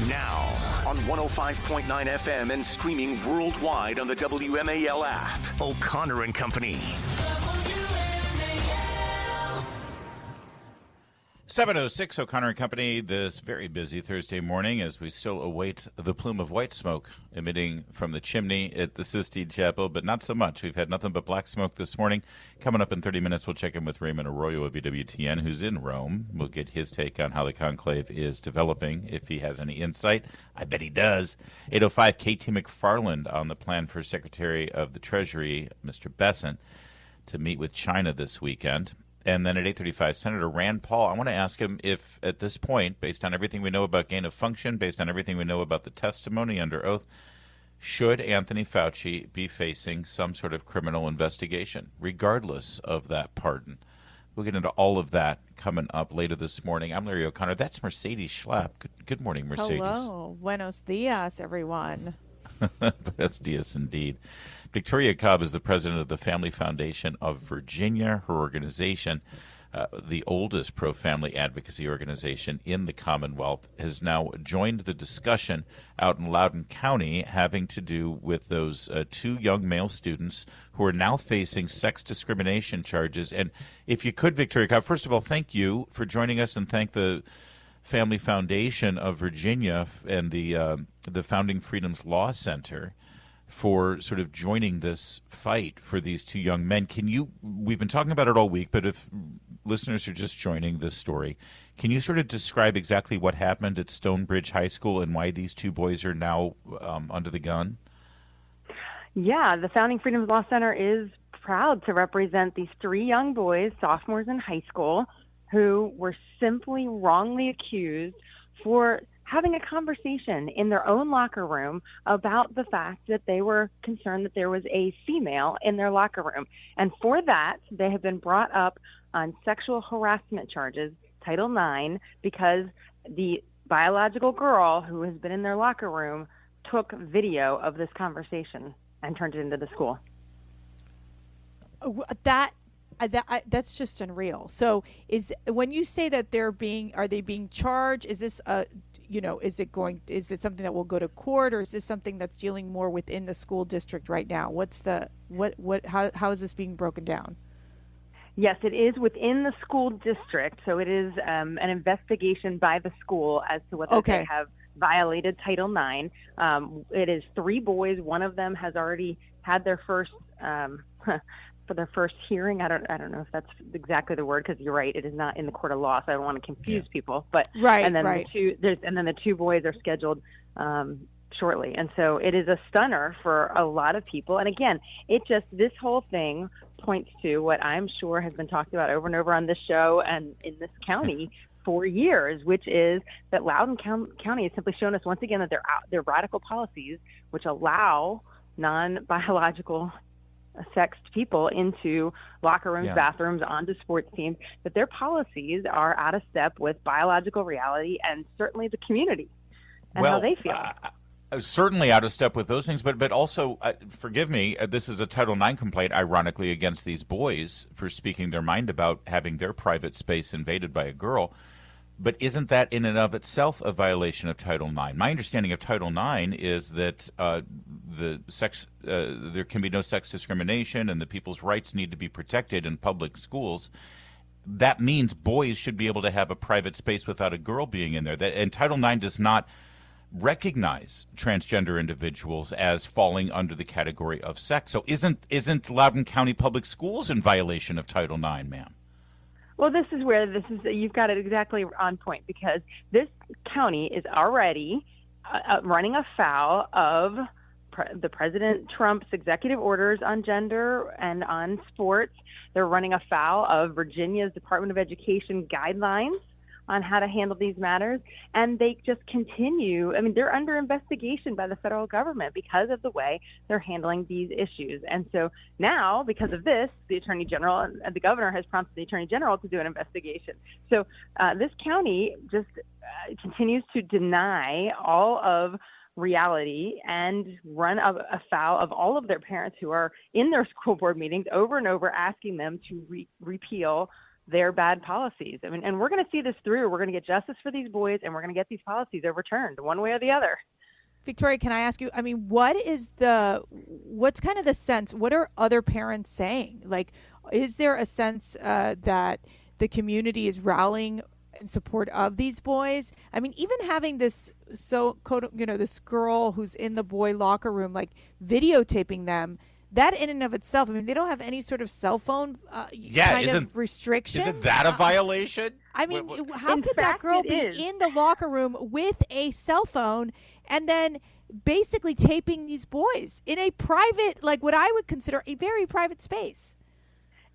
Now, on 105.9 FM and streaming worldwide on the WMAL app, O'Connor and Company. 7:06 O'Connor and Company this very busy Thursday morning as we still await the plume of white smoke emitting from the chimney at the Sistine Chapel, but not so much. We've had nothing but black smoke this morning. Coming up in 30 minutes, we'll check in with Raymond Arroyo of EWTN, who's in Rome. We'll get his take on how the conclave is developing, if he has any insight. I bet he does. 8:05, KT McFarland on the plan for Secretary of the Treasury, Mr. Bessent, to meet with China this weekend. And then at 8:35, Senator Rand Paul, I want to ask him if, at this point, based on everything we know about gain of function, based on everything we know about the testimony under oath, should Anthony Fauci be facing some sort of criminal investigation, regardless of that pardon? We'll get into all of that coming up later this morning. I'm Larry O'Connor. That's Mercedes Schlapp. Good morning, Mercedes. Hello. Buenos dias, everyone. Buenos dias, indeed. Victoria Cobb is the president of the Family Foundation of Virginia. Her organization, the oldest pro-family advocacy organization in the Commonwealth, has now joined the discussion out in Loudoun County having to do with those two young male students who are now facing sex discrimination charges. And if you could, Victoria Cobb, first of all, thank you for joining us, and thank the Family Foundation of Virginia and the Founding Freedoms Law Center for sort of joining this fight for these two young men. We've been talking about it all week, but if listeners are just joining this story, can you sort of describe exactly what happened at Stonebridge High School and why these two boys are now under the gun? Yeah, the Founding Freedoms Law Center is proud to represent these three young boys, sophomores in high school, who were simply wrongly accused for having a conversation in their own locker room about the fact that they were concerned that there was a female in their locker room. And for that, they have been brought up on sexual harassment charges, Title IX, because the biological girl who has been in their locker room took video of this conversation and turned it into the school. That's just unreal. So when you say that are they being charged? Is this is it something that will go to court, or is this something that's dealing more within the school district right now? How is this being broken down? Yes, it is within the school district. So it is an investigation by the school as to whether they have violated Title IX. It is three boys. One of them has already had their first for their first hearing. I don't know if that's exactly the word, because you're right, it is not in the court of law, so I don't want to confuse people. But the two boys are scheduled shortly, and so it is a stunner for a lot of people. And again, this whole thing points to what I'm sure has been talked about over and over on this show and in this county for years, which is that Loudoun County has simply shown us once again that their radical policies, which allow non-biological sexed people into locker rooms, bathrooms, onto sports teams, that their policies are out of step with biological reality and certainly the community and how they feel. Certainly out of step with those things, but also, forgive me, this is a Title IX complaint, ironically, against these boys for speaking their mind about having their private space invaded by a girl. But isn't that in and of itself a violation of Title IX? My understanding of Title IX is that there can be no sex discrimination, and the people's rights need to be protected in public schools. That means boys should be able to have a private space without a girl being in there. And Title IX does not recognize transgender individuals as falling under the category of sex. So isn't Loudoun County Public Schools in violation of Title IX, ma'am? Well, you've got it exactly on point, because this county is already running afoul of the President Trump's executive orders on gender and on sports. They're running afoul of Virginia's Department of Education guidelines on how to handle these matters, and they just continue. I mean, they're under investigation by the federal government because of the way they're handling these issues. And so now, because of this, the Attorney General and the governor has prompted the Attorney General to do an investigation. So this county just continues to deny all of reality and run afoul of all of their parents who are in their school board meetings over and over asking them to repeal their bad policies. I mean, and we're going to see this through. We're going to get justice for these boys, and we're going to get these policies overturned one way or the other. Victoria, can I ask you, I mean, what's kind of the sense, what are other parents saying? Like, is there a sense that the community is rallying in support of these boys? I mean, even having this, this girl who's in the boy locker room, like videotaping them, that in and of itself, I mean, they don't have any sort of cell phone kind of restriction. Isn't that a violation? I mean, how could that girl be in the locker room with a cell phone and then basically taping these boys in a private, like what I would consider a very private space?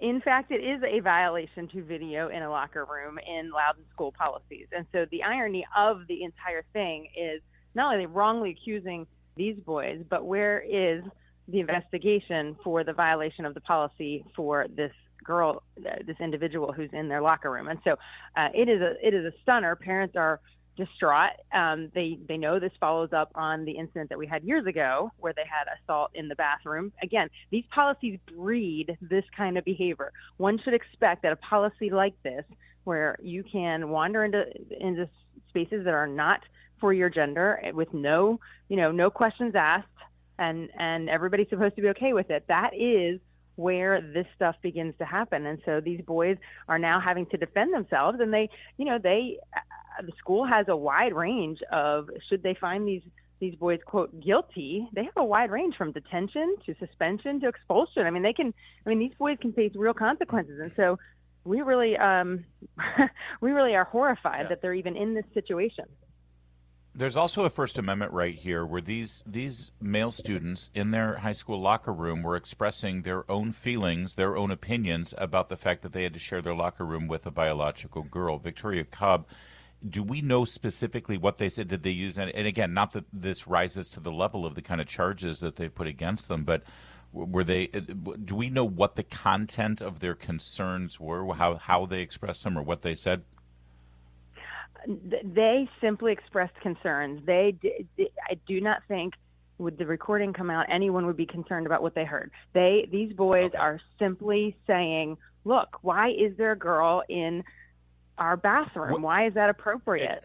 In fact, it is a violation to video in a locker room in Loudoun school policies. And so the irony of the entire thing is not only wrongly accusing these boys, but where is the investigation for the violation of the policy for this girl, this individual who's in their locker room? And so it is a stunner. Parents are distraught. They know this follows up on the incident that we had years ago where they had assault in the bathroom. Again, these policies breed this kind of behavior. One should expect that a policy like this, where you can wander into spaces that are not for your gender with no questions asked, and everybody's supposed to be okay with it, that is where this stuff begins to happen. And so these boys are now having to defend themselves, and the school has a wide range of, should they find these boys, quote, guilty, they have a wide range from detention to suspension to expulsion. I mean, these boys can face real consequences. And so we really are horrified that they're even in this situation. There's also a First Amendment right here where these male students in their high school locker room were expressing their own feelings, their own opinions about the fact that they had to share their locker room with a biological girl. Victoria Cobb, do we know specifically what they said? Did they use that? And again, not that this rises to the level of the kind of charges that they put against them, but do we know what the content of their concerns were, how they expressed them or what they said? They simply expressed concerns. I do not think, would the recording come out, anyone would be concerned about what they heard. These boys are simply saying, look, why is there a girl in our bathroom? Why is that appropriate?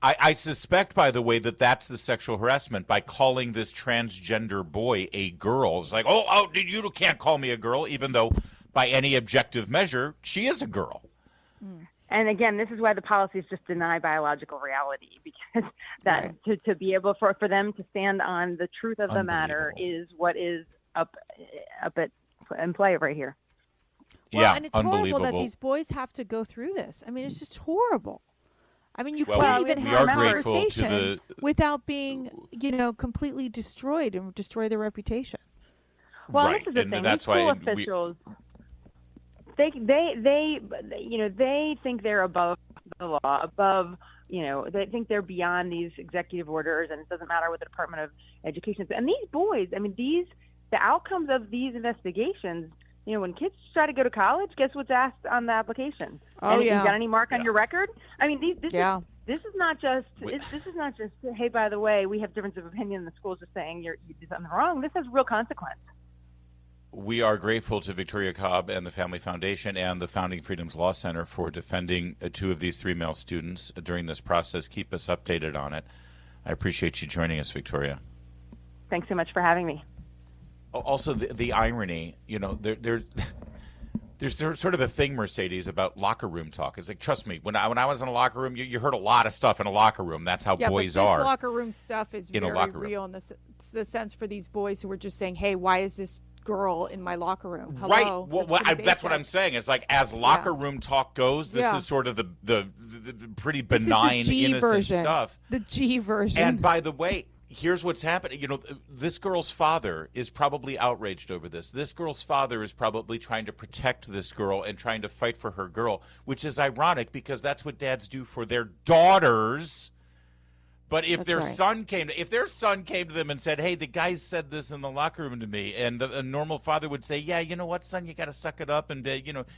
I suspect, by the way, that's the sexual harassment by calling this transgender boy a girl. It's like, you can't call me a girl, even though by any objective measure, she is a girl. And again, this is why the policies just deny biological reality, because to be able for them to stand on the truth of the matter is what is up in play right here. Well, and it's horrible that these boys have to go through this. I mean, it's just horrible. I mean, you can't even have a conversation without being, completely destroyed and destroy their reputation. Well, this is the thing. These school officials, they think they're above the law, they think they're beyond these executive orders, and it doesn't matter what the Department of Education is. And these boys, I mean, the outcomes of these investigations, when kids try to go to college, guess what's asked on the application? You got any mark on your record? I mean, this is not just hey, by the way, we have difference of opinion. The school's just saying you did something wrong. This has real consequence. We are grateful to Victoria Cobb and the Family Foundation and the Founding Freedoms Law Center for defending two of these three male students during this process. Keep us updated on it. I appreciate you joining us, Victoria. Thanks so much for having me. Also, the irony, there's sort of a thing, Mercedes, about locker room talk. It's like, trust me, when I was in a locker room, you heard a lot of stuff in a locker room. That's how boys are. This locker room stuff is very real in the sense for these boys who were just saying, hey, why is this girl in my locker room? Hello? Right. That's what I'm saying. It's like, as locker room talk goes, this is sort of the pretty benign, innocent stuff. The G version. And by the way, here's what's happening. This girl's father is probably outraged over this. This girl's father is probably trying to protect this girl and trying to fight for her girl, which is ironic because that's what dads do for their daughters. But if their son came to them and said, hey, the guy said this in the locker room to me, and a normal father would say, yeah, you know what, son, you got to suck it up and,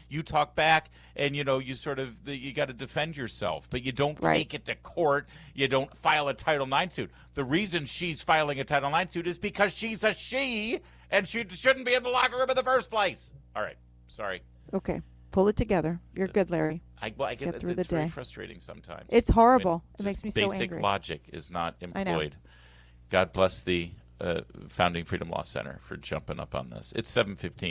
you talk back and, you got to defend yourself. But you don't take it to court. You don't file a Title IX suit. The reason she's filing a Title IX suit is because she's a she and she shouldn't be in the locker room in the first place. All right. Sorry. Okay. Pull it together. You're good, Larry. I get it. It's very frustrating sometimes. It's horrible. It makes me so angry. Basic logic is not employed. God bless the Founding Freedom Law Center for jumping up on this. It's 7:15.